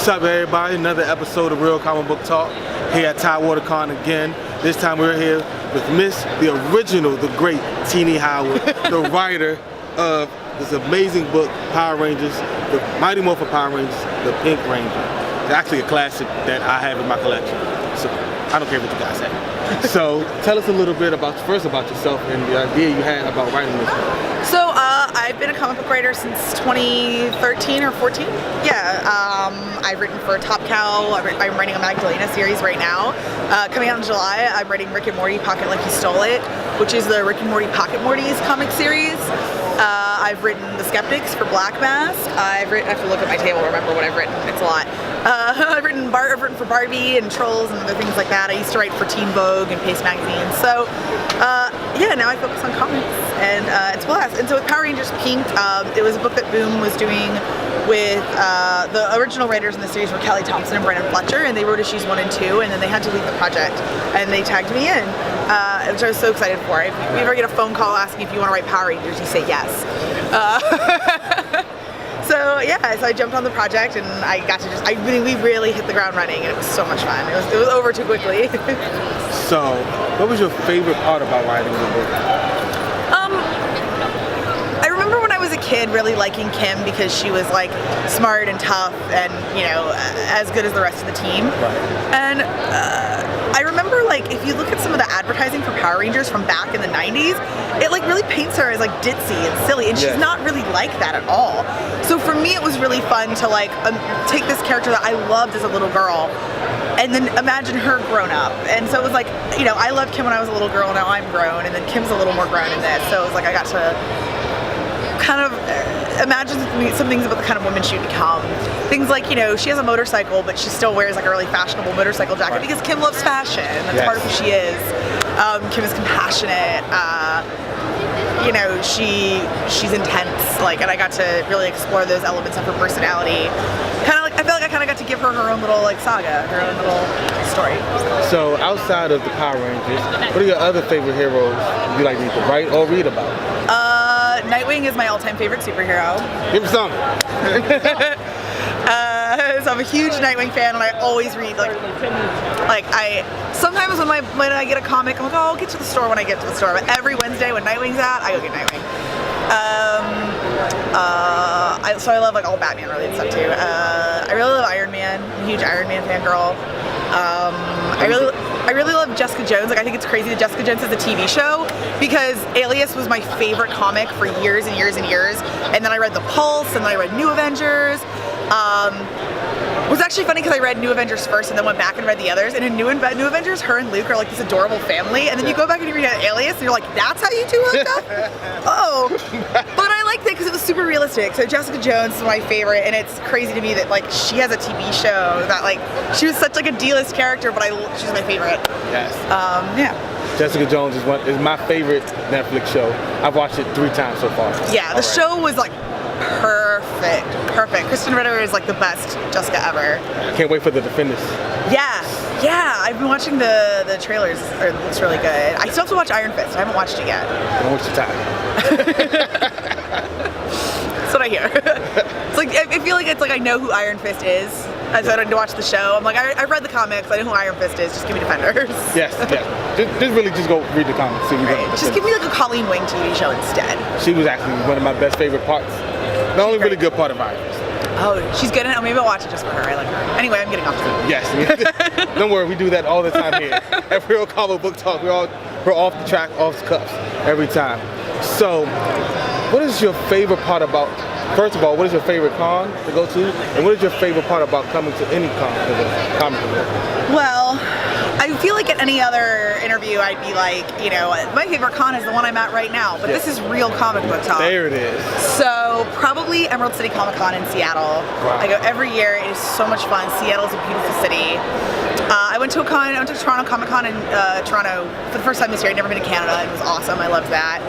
What's up, everybody? Another episode of Real Comic Book Talk here at TideWaterCon again. This time we're here with the original, the great Tini Howard, the writer of this amazing book, Power Rangers, the Mighty Morphin Power Rangers, the Pink Ranger. It's actually a classic that I have in my collection, so I don't care what you guys say. So tell us a little bit first about yourself and the idea you had about writing this book. So I've been a comic book writer since 2013 or 14. Yeah, I've written for Top Cow. I'm writing a Magdalena series right now. Coming out in July, I'm writing Rick and Morty Pocket Like You Stole It, which is the Rick and Morty Pocket Morty's comic series. I've written The Skeptics for Black Mask. I have to look at my table to remember what I've written. It's a lot. I've written for Barbie and Trolls and other things like that. I used to write for Teen Vogue and Paste Magazine. So yeah, now I focus on comics, and it's a blast. And so with Power Rangers Pink, it was a book that Boom was doing with the original writers in the series were Kelly Thompson and Brennan Fletcher, and they wrote issues 1 and 2, and then they had to leave the project, and they tagged me in, which I was so excited for. If you ever get a phone call asking if you want to write Power Rangers, you say yes. So yeah, so I jumped on the project, and I got to we really hit the ground running, and it was so much fun. It was over too quickly. So, what was your favorite part about writing the book? I remember when I was a kid really liking Kim because she was like smart and tough and, you know, as good as the rest of the team. Right. And I remember, like, if you look at some of the advertising for Power Rangers from back in the 90s, it like really paints her as like ditzy and silly, and she's not really like that at all. So for me it was really fun to like take this character that I loved as a little girl and then imagine her grown up. And so it was like, you know, I loved Kim when I was a little girl, now I'm grown, and then Kim's a little more grown in this. So it was like I got to kind of imagine some things about the kind of woman she would become. Things like, you know, she has a motorcycle, but she still wears like a really fashionable motorcycle jacket because Kim loves fashion. That's part of who she is. Kim is compassionate. You know, she's intense. Like, and I got to really explore those elements of her personality. Kind of like I feel like I kind of got to give her her own little like saga, her own little story. So outside of the Power Rangers, what are your other favorite heroes you like to write or read about? Nightwing is my all-time favorite superhero. Give me some. So I'm a huge Nightwing fan, and I always read like I sometimes when I get a comic, I'm like, oh, I'll get to the store when I get to the store. But every Wednesday when Nightwing's out, I go get Nightwing. So I love like all Batman related stuff too. I really love Iron Man. I'm a huge Iron Man fangirl. I really love Jessica Jones. Like, I think it's crazy that Jessica Jones is a TV show because Alias was my favorite comic for years and years and years. And then I read The Pulse, and then I read New Avengers. It was actually funny because I read New Avengers first and then went back and read the others. And in New Avengers, her and Luke are like this adorable family. And then you go back and you read Alias, and you're like, that's how you two hooked up? Oh. But I liked it because it was super realistic. So Jessica Jones is my favorite, and it's crazy to me that like she has a TV show that like she was such like a D-list character, but she's my favorite. Yes. Yeah. Jessica Jones is my favorite Netflix show. I've watched it 3 times so far. Yeah, the show was like perfect. Kristen Ritter is like the best Jessica ever. I can't wait for the Defenders. Yeah. I've been watching the trailers. It looks really good. I still have to watch Iron Fist. I haven't watched it yet. Don't waste your time. That's what I hear. It's like I feel like it's like I know who Iron Fist is. I started to watch the show. I'm like, I've read the comics. I know who Iron Fist is. Just give me Defenders. Yes. Just go read the comics. Just give me like a Colleen Wing TV show instead. She was actually one of my best favorite parts. The only really good part of Iron Fist. Oh, she's good in it. Oh, maybe I'll watch it just for her. I like her. Anyway, I'm getting off track. Yes. Don't worry, we do that all the time here. At Real Comic Book Talk, we're off the track, off the cuffs every time. So, what is your favorite part about? First of all, what is your favorite con to go to, and what is your favorite part about coming to any comic event? Well, I feel like at any other interview I'd be like, you know, my favorite con is the one I'm at right now, but this is Real Comic Book Talk. There it is. So probably Emerald City Comic Con in Seattle. Wow. I go every year. It is so much fun. Seattle's a beautiful city. I went to Toronto Comic Con in Toronto for the first time this year. I'd never been to Canada. It was awesome. I loved that.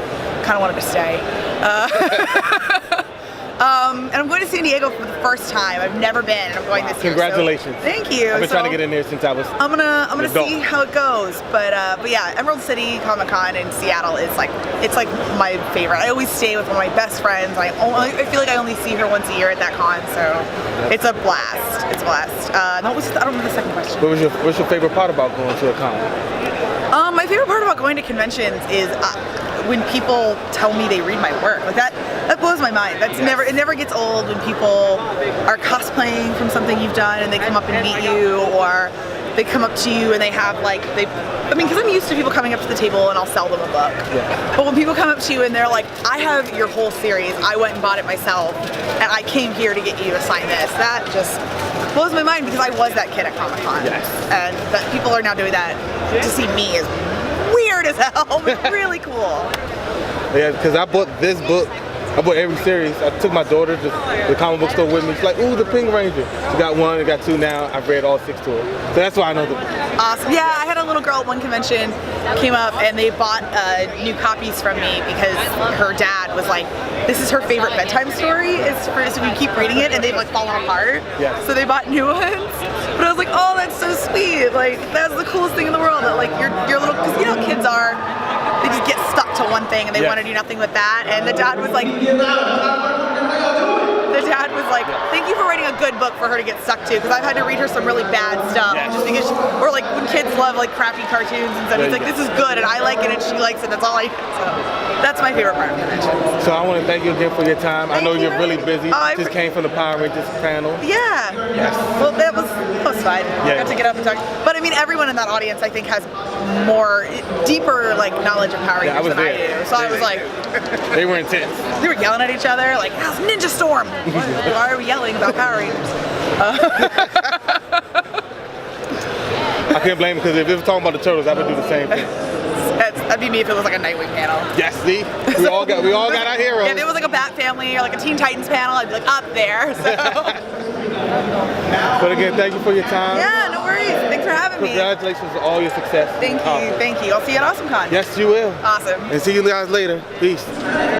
Kind of wanted to stay. And I'm going to San Diego for the first time. I've never been, and I'm going this year. Congratulations. So thank you. I've been trying to get in there since I was I'm gonna see how it goes. But yeah, Emerald City Comic Con in Seattle is like, it's like my favorite. I always stay with one of my best friends. I feel like I only see her once a year at that con, so it's a blast. It's a blast. No, I don't know the second question. What's your favorite part about going to a con? My favorite part about going to conventions is when people tell me they read my work. Like that blows my mind. That's it never gets old when people are cosplaying from something you've done and they come up and meet you, or they come up to you and they have because I'm used to people coming up to the table and I'll sell them a book. Yeah. But when people come up to you and they're like, I have your whole series, I went and bought it myself, and I came here to get you to sign this, that just blows my mind, because I was that kid at Comic Con. Yes. And that people are now doing that to see me is weird as hell. It's really cool. Yeah, because I bought this book. I bought every series. I took my daughter to the comic book store with me. She's like, ooh, the Pink Ranger. She got one, I got two now. I've read all 6 to her. So that's why I know the book. Awesome. Yeah, I had a little girl at one convention, came up and they bought new copies from me because her dad was like, this is her favorite bedtime story. So we keep reading it and they've like fallen apart. Yeah. So they bought new ones. But I was like, oh, that's so sweet. Like, that's the coolest thing in the world. That like your little, because you know how kids are, they just get stuck to one thing and they want to do nothing with that. And the dad was like, thank you for writing a good book for her to get stuck to, because I've had to read her some really bad stuff. Just because or like when kids love like crappy cartoons and stuff, he's like, this is good and I like it and she likes it, that's all I, so that's my favorite part of convention. So I want to thank you again for your time. I know you're really busy. Oh, just came from the Power Rangers panel. Yeah. Yes. Well, that was fun. I got to get up and talk. But I mean, everyone in that audience I think has deeper like knowledge of Power Rangers than I do. So I was like, they were intense. They were yelling at each other like, how's Ninja Storm? Why are we yelling about Power Rangers? I can't blame him, because if it was talking about the Turtles, I would do the same thing. That'd be me if it was like a Nightwing panel. Yes, see? We all got our heroes. Yeah, if it was like a Bat Family or like a Teen Titans panel, I'd be like up there. So. But again, thank you for your time. Yeah, no worries. Thanks for having me. Congratulations on all your success. Thank you. Thank you. I'll see you at AwesomeCon. Yes, you will. Awesome. And see you guys later. Peace.